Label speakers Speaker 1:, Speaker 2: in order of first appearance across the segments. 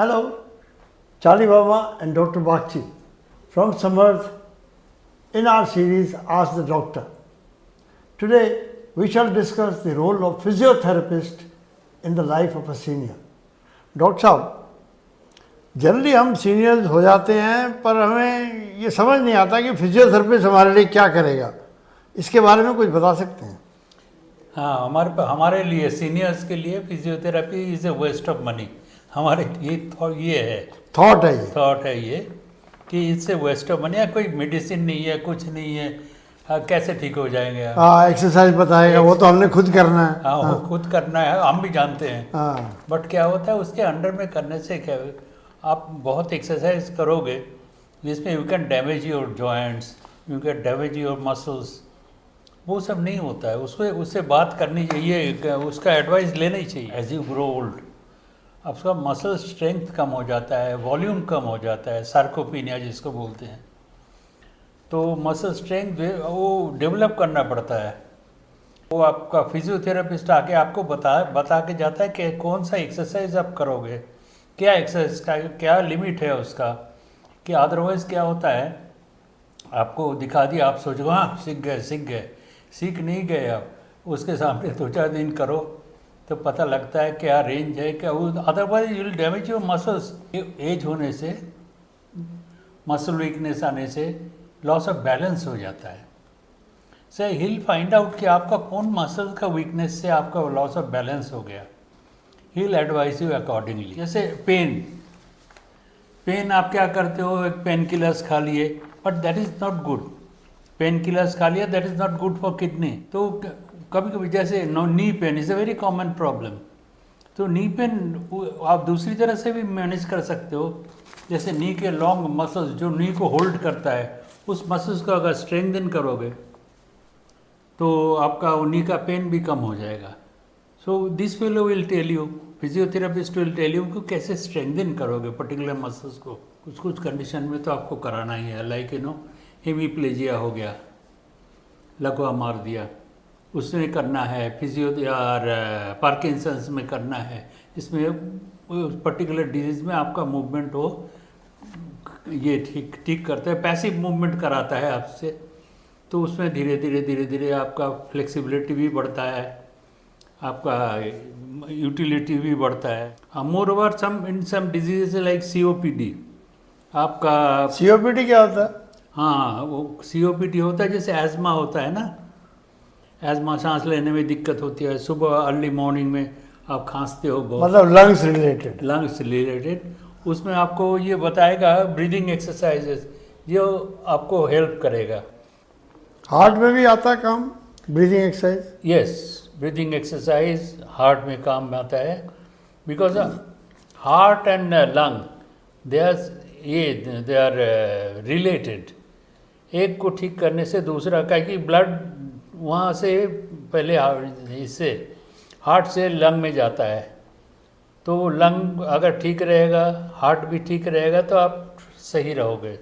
Speaker 1: Hello, Charlie Verma and Dr. Bakchi from Samarth in our series Ask the Doctor. Today we shall discuss the role of physiotherapist in the life of a senior. Doctor साहब, generally हम seniors हो जाते हैं पर हमें ये समझ नहीं आता कि फिजियोथेरेपिस्ट हमारे लिए क्या करेगा, इसके बारे में कुछ बता सकते हैं?
Speaker 2: हाँ, हमारे लिए सीनियर्स के लिए physiotherapy is a waste of money. हमारे ये
Speaker 1: थॉट है
Speaker 2: ये कि इससे वेस्ट ऑफ मनी है. कोई मेडिसिन नहीं है, कुछ नहीं है. कैसे ठीक हो जाएंगे आप?
Speaker 1: एक्सरसाइज बताएगा, वो तो हमने खुद करना है.
Speaker 2: हाँ, वो खुद करना है, हम भी जानते हैं. बट क्या होता है उसके अंडर में करने से क्या, आप बहुत एक्सरसाइज करोगे जिसमें you can damage your joints, you can damage your muscles. वो सब नहीं होता है. उससे बात करनी चाहिए, उसका एडवाइस लेना ही चाहिए. एज यू ग्रो ओल्ड आपका मसल स्ट्रेंथ कम हो जाता है, वॉल्यूम कम हो जाता है, सार्कोपीनिया जिसको बोलते हैं. तो मसल स्ट्रेंथ वो डेवलप करना पड़ता है. वो आपका फिजियोथेरेपिस्ट आके आपको बता के जाता है कि कौन सा एक्सरसाइज आप करोगे, क्या एक्सरसाइज का क्या लिमिट है उसका. कि अदरवाइज़ क्या होता है, आपको दिखा दिया, आप सोचो हाँ सीख नहीं गए. आप उसके सामने 2-4 दिन करो तो पता लगता है क्या रेंज है क्या. Otherwise you will damage your muscles. Age होने से, मसल वीकनेस आने से लॉस ऑफ बैलेंस हो जाता है. सो ही विल फाइंड आउट कि आपका कौन मसल का वीकनेस से आपका लॉस ऑफ बैलेंस हो गया. He will advice you accordingly. जैसे पेन आप क्या करते हो, एक पेन किलर्स खा लिए, but that is not good. Pain killers खा लिया, that is not good for kidney. तो कभी कभी जैसे knee pain is a very common problem. तो नी पेन आप दूसरी तरह से भी मैनेज कर सकते हो. जैसे नी के लॉन्ग मसल्स जो नी को होल्ड करता है, उस मसल्स को अगर स्ट्रेंथन करोगे तो आपका नी का पेन भी कम हो जाएगा. So this fellow will tell you, physiotherapist will tell you कि कैसे स्ट्रेंथन करोगे पर्टिकुलर मसल्स को. कुछ कंडीशन में तो आपको कराना ही है. लाइक हेमीप्लेजिया हो गया, लकवा मार दिया, उसमें करना है. फिजियो यार पार्किंसंस में करना है. इसमें पर्टिकुलर डिजीज़ में आपका मूवमेंट हो, ये ठीक करता है. पैसिव मूवमेंट कराता है आपसे. तो उसमें धीरे धीरे आपका फ्लेक्सिबिलिटी भी बढ़ता है, आपका यूटिलिटी भी बढ़ता है. Moreover some disease like COPD. आपका
Speaker 1: COPD क्या होता है?
Speaker 2: हाँ, वो COPD होता है जैसे एज़मा होता है ना. एज़मा सांस लेने में दिक्कत होती है, सुबह अर्ली मॉर्निंग में आप खांसते हो बहुत,
Speaker 1: मतलब लंग्स रिलेटेड. उसमें आपको ये बताएगा ब्रीदिंग एक्सरसाइजेस जो आपको हेल्प करेगा. हार्ट में भी आता है काम breathing exercise?
Speaker 2: Yes, breathing exercise heart में काम में आता है. Because heart and lung they are related. एक को ठीक करने से दूसरा, क्योंकि ब्लड वहाँ से पहले इससे हार्ट से लंग में जाता है. तो लंग अगर ठीक रहेगा, हार्ट भी ठीक रहेगा, तो आप सही रहोगे.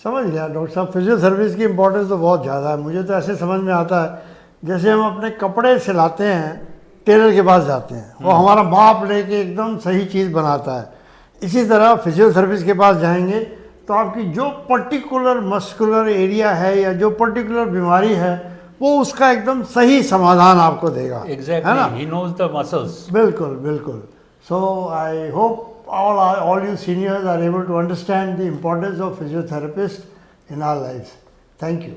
Speaker 1: समझ गया डॉक्टर साहब. फिजियोथेरेपिस्ट की इम्पोर्टेंस तो बहुत ज़्यादा है. मुझे तो ऐसे समझ में आता है जैसे हम अपने कपड़े सिलाते हैं, टेलर के पास जाते हैं, वो हमारा माप लेके एकदम सही चीज़ बनाता है. इसी तरह फिजियोथेरेपिस्ट के पास जाएंगे तो आपकी जो पर्टिकुलर मस्कुलर एरिया है या जो पर्टिकुलर बीमारी है, वो उसका एकदम सही समाधान आपको देगा.
Speaker 2: Exactly, he knows the muscles.
Speaker 1: बिल्कुल. So I hope all you seniors are able to understand the importance of physiotherapist in our lives. Thank you.